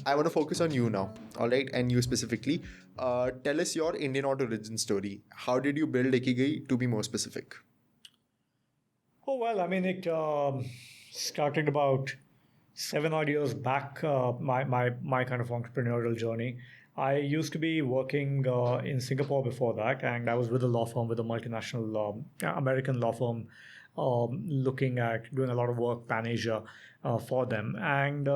I want to focus on you now, all right, and you specifically. Tell us your Indian origin story. How did you build Ikigai to be more specific? Oh, well, I mean, it started about 7 odd years back, my kind of entrepreneurial journey. I used to be working in Singapore before that, and I was with a law firm, with a multinational American law firm, looking at doing a lot of work pan Asia for them. And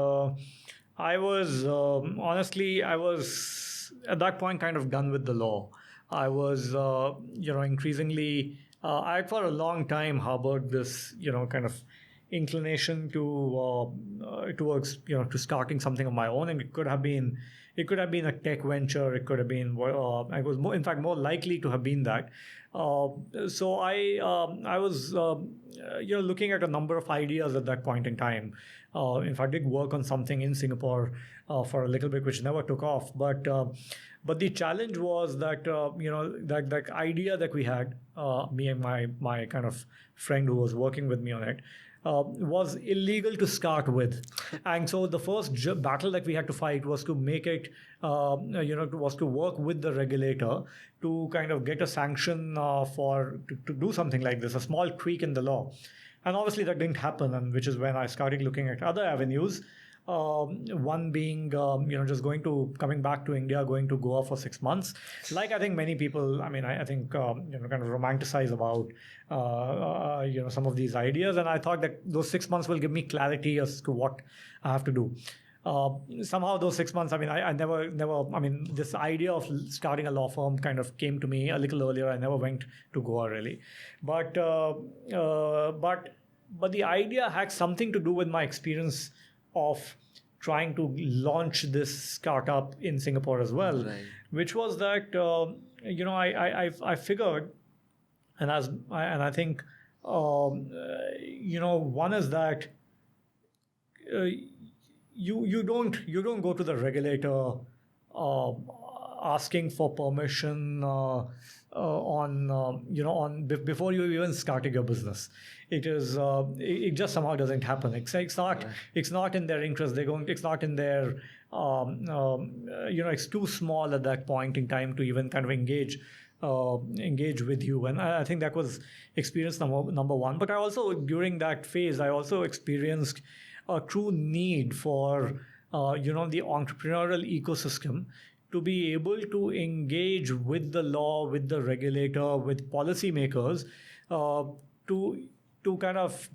I was honestly, I was at that point kind of done with the law. I was, increasingly. I for a long time harbored this, kind of inclination to towards to starting something of my own, and it could have been a tech venture. It could have been I was more, in fact, more likely to have been that. So I was looking at a number of ideas at that point in time. In fact, I did work on something in Singapore for a little bit, which never took off. But the challenge was that that idea that we had, me and my kind of friend who was working with me on it, was illegal to start with. And so the first battle that we had to fight was to make it, was to work with the regulator to kind of get a sanction to do something like this, a small tweak in the law. And obviously that didn't happen, and which is when I started looking at other avenues. One being, just coming back to India, going to Goa for 6 months. Like I think many people, I mean, I think, kind of romanticize about, some of these ideas. And I thought that those 6 months will give me clarity as to what I have to do. Somehow those 6 months, I mean, I never, I mean, this idea of starting a law firm kind of came to me a little earlier. I never went to Goa really. But the idea had something to do with my experience of trying to launch this startup in Singapore as well, Right. which was that I figured, and I think one is that you don't go to the regulator asking for permission before you even started your business. It just somehow doesn't happen. It's not in their interest. It's not in their it's too small at that point in time to even kind of engage with you. And I think that was experience number one. But I also, during that phase, I also experienced a true need for the entrepreneurial ecosystem to be able to engage with the law, with the regulator, with policymakers, to kind of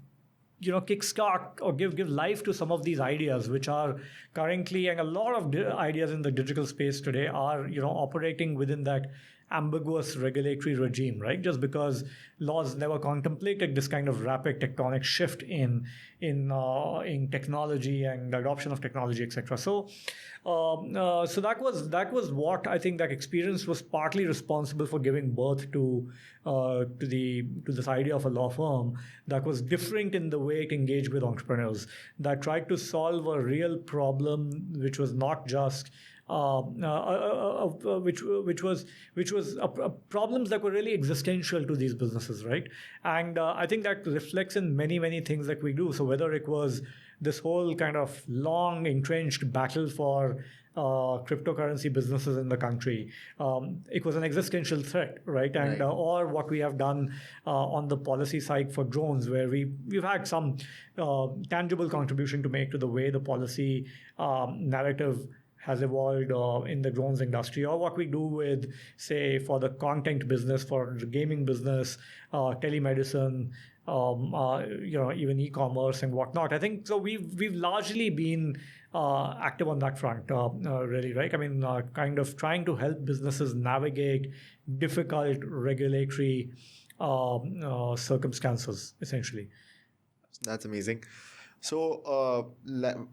kickstart or give life to some of these ideas, which are currently, and a lot of ideas in the digital space today are operating within that ambiguous regulatory regime, right? Just because laws never contemplated this kind of rapid tectonic shift in technology and the adoption of technology, etc. So that was what I think that experience was partly responsible for giving birth to this idea of a law firm that was different in the way it engaged with entrepreneurs, that tried to solve a real problem, which was not just which was problems that were really existential to these businesses, right? And I think that reflects in many things that we do. So whether it was this whole kind of long entrenched battle for cryptocurrency businesses in the country, it was an existential threat, right? And Right. Or what we have done on the policy side for drones, where we've had some tangible contribution to make to the way the policy narrative has evolved in the drones industry, or what we do with, say, for the content business, for the gaming business, telemedicine, even e-commerce and whatnot. I think so. We've largely been active on that front, really, right? I mean, kind of trying to help businesses navigate difficult regulatory circumstances, essentially. That's amazing. So,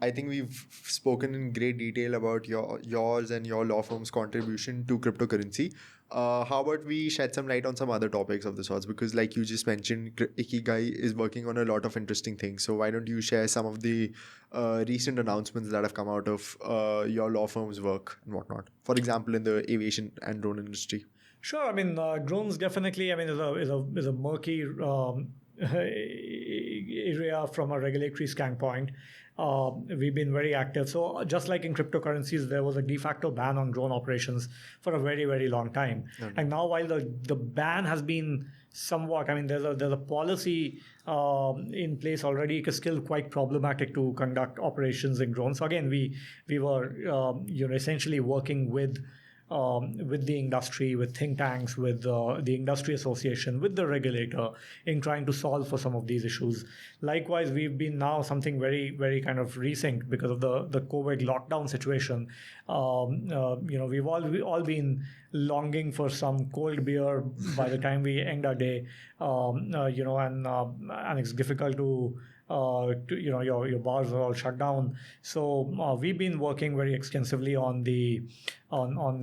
I think we've spoken in great detail about yours and your law firm's contribution to cryptocurrency. How about we shed some light on some other topics of the sorts? Because, like you just mentioned, Ikigai is working on a lot of interesting things. So, why don't you share some of the recent announcements that have come out of your law firm's work and whatnot? For example, in the aviation and drone industry. Sure. I mean, drones definitely. I mean, is a murky area from a regulatory standpoint. We've been very active. So just like in cryptocurrencies, there was a de facto ban on drone operations for a very, very long time. And now, while the ban has been somewhat, I mean, there's a policy in place already. It's still quite problematic to conduct operations in drones. So again, we were essentially working with the industry, with think tanks, with the industry association, with the regulator in trying to solve for some of these issues. Likewise, we've been now something very, very kind of recent because of the COVID lockdown situation. We've all been longing for some cold beer by the time we end our day, and it's difficult your bars are all shut down. So we've been working very extensively on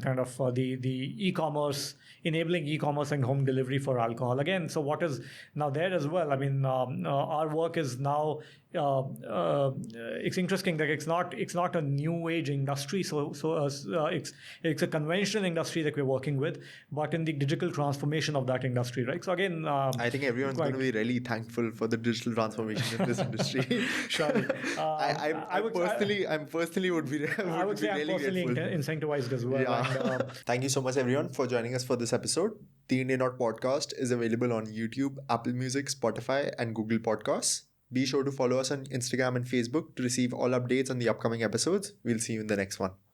kind of the e-commerce, enabling e-commerce and home delivery for alcohol. Again, so what is now there as well? I mean, our work is now. It's interesting that it's not a new age industry. It's a conventional industry that we're working with, but in the digital transformation of that industry, right? So again, I think everyone's going to be really thankful for the digital transformation in this industry. Surely. I'm personally would be I would say I'm really personally grateful. incentivized as well. Yeah. And, Thank you so much, everyone, for joining us for this episode. The Indian Out Podcast is available on YouTube, Apple Music, Spotify, and Google Podcasts. Be sure to follow us on Instagram and Facebook to receive all updates on the upcoming episodes. We'll see you in the next one.